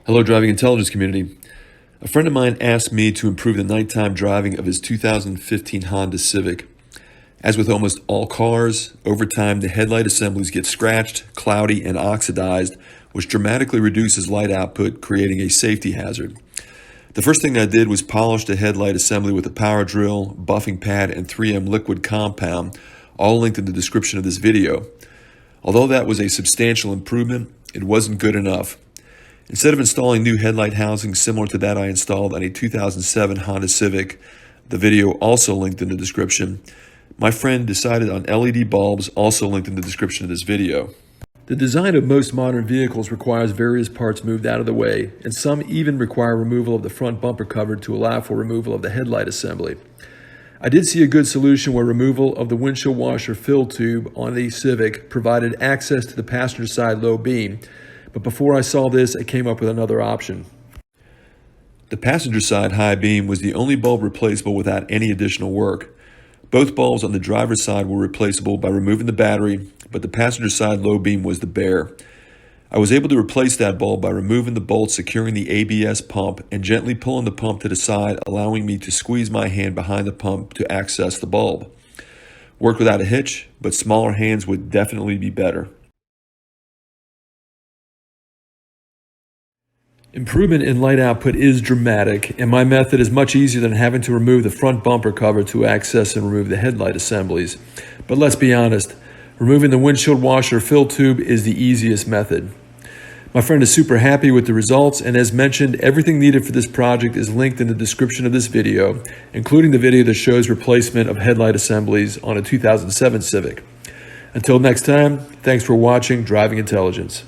Hello, driving intelligence community. A friend of mine asked me to improve the nighttime driving of his 2015 Honda Civic. As with almost all cars, over time the headlight assemblies get scratched, cloudy, and oxidized, which dramatically reduces light output, creating a safety hazard. The first thing I did was polish the headlight assembly with a power drill, buffing pad, and 3M liquid compound, all linked in the description of this video. Although that was a substantial improvement, it wasn't good enough. Instead of installing new headlight housing similar to that I installed on a 2007 Honda Civic, the video also linked in the description, my friend decided on LED bulbs, also linked in the description of this video. The design of most modern vehicles requires various parts moved out of the way, and some even require removal of the front bumper cover to allow for removal of the headlight assembly. I did see a good solution where removal of the windshield washer fill tube on the Civic provided access to the passenger side low beam. But before I saw this, I came up with another option. The passenger side high beam was the only bulb replaceable without any additional work. Both bulbs on the driver's side were replaceable by removing the battery, but the passenger side low beam was the bare. I was able to replace that bulb by removing the bolt securing the ABS pump and gently pulling the pump to the side, allowing me to squeeze my hand behind the pump to access the bulb. Worked without a hitch, but smaller hands would definitely be better. Improvement in light output is dramatic, and my method is much easier than having to remove the front bumper cover to access and remove the headlight assemblies. But let's be honest, removing the windshield washer fill tube is the easiest method. My friend is super happy with the results, and as mentioned, everything needed for this project is linked in the description of this video, including the video that shows replacement of headlight assemblies on a 2007 Civic. Until next time, thanks for watching Driving Intelligence.